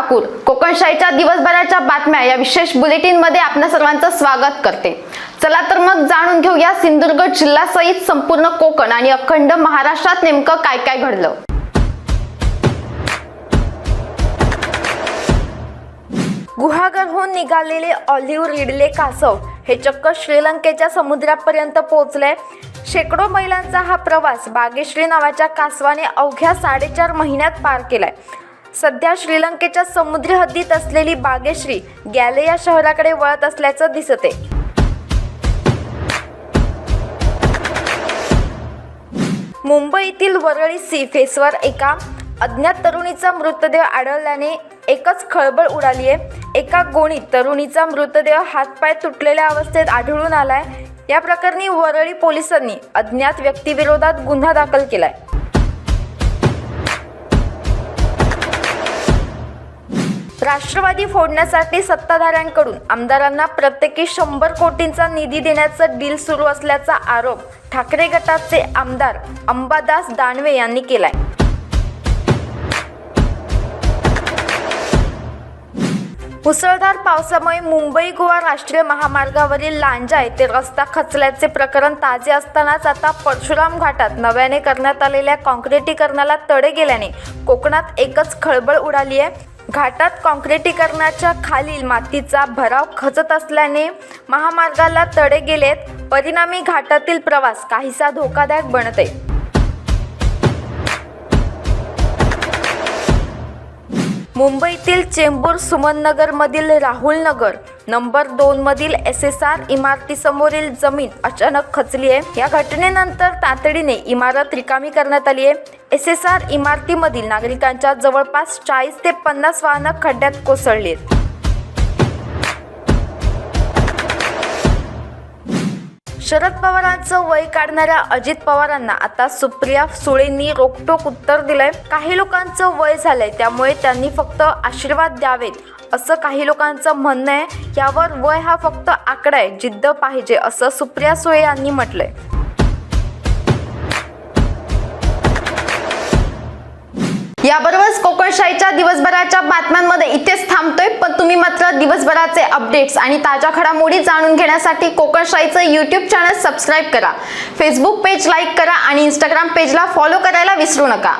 ठाकूर कोकणशाहीच्या दिवसभराच्या बातम्या या विशेष बुलेटिन मध्ये आपणा सर्वांचं स्वागत करते। चला तर मग जाणून घेऊया सिंधुदुर्ग जिल्ह्यासहित संपूर्ण कोकण आणि अखंड महाराष्ट्रात नेमकं काय काय घडलं। गुहागरहून निघालेले ऑलिव्ह रिडले कासव हे चक्क श्रीलंकेच्या समुद्रापर्यंत पोहोचले। शेकडो मैलांचा हा प्रवास बागेश्री नावाच्या कासवाने अवघ्या 4.5 महिन्यात पार केलाय। सध्या श्रीलंकेच्या समुद्री हद्दीत असलेली बागेश्री गॅले या शहराकडे वळत असल्याचं दिसते। मुंबईतील वरळी सी फेसवर एका अज्ञात तरुणीचा मृतदेह आढळल्याने एकच खळबळ उडाली आहे। एका गोणीत तरुणीचा मृतदेह हातपाय तुटलेल्या अवस्थेत आढळून आलाय। या प्रकरणी वरळी पोलिसांनी अज्ञात व्यक्तीविरोधात गुन्हा दाखल केलाय। राष्ट्रवादी फोडण्यासाठी सत्ताधाऱ्यांकडून आमदारांना प्रत्येकी 100 कोटींचा निधी देण्याचं डील सुरू असल्याचा आरोप ठाकरे गटाचे आमदार अंबादास दानवे यांनी केलाय। मुसळधार पावसामुळे मुंबई गोवा राष्ट्रीय महामार्गावरील लांजा येथे रस्ता खचल्याचे प्रकरण ताजे असतानाच आता परशुराम घाटात नव्याने करण्यात आलेल्या काँक्रिटीकरणाला तडे गेल्याने कोकणात एकच खळबळ उडाली आहे। घाटात काँक्रिटीकरणाच्या खालील मातीचा भराव खचत असल्याने महामार्गाला तडे गेलेत। परिणामी घाटातील प्रवास काहीसा धोकादायक बनत आहे। मुंबईतील चेंबूर सुमन मधील राहुल नगर नंबर 2 मधील SSR इमारतीसमोरील जमीन अचानक खचली आहे। या घटनेनंतर तातडीने इमारत रिकामी करण्यात आली आहे। SSR इमारतीमधील नागरिकांच्या जवळपास 40 ते 50 वाहनं खड्ड्यात कोसळली आहेत। शरद पवारांचं वय काढणाऱ्या अजित पवारांना आता सुप्रिया सुळेंनी रोखठोक उत्तर दिलंय। काही लोकांचं वय झालंय त्यामुळे त्यांनी फक्त आशीर्वाद द्यावेत असं काही लोकांचं म्हणणं आहे। यावर वय हा फक्त आकडा आहे, जिद्द पाहिजे असं सुप्रिया सुळे यांनी म्हटलंय। याबरोबरच कोकणशाहीच्या दिवसभराच्या बातम्यांमध्ये इथेच थांबतोय, पण तुम्ही मात्र दिवसभराचे अपडेट्स आणि ताज्या घडामोडी जाणून घेण्यासाठी कोकणशाहीचं YouTube चॅनल सबस्क्राईब करा, फेसबुक पेज लाईक करा आणि Instagram पेजला फॉलो करायला विसरू नका।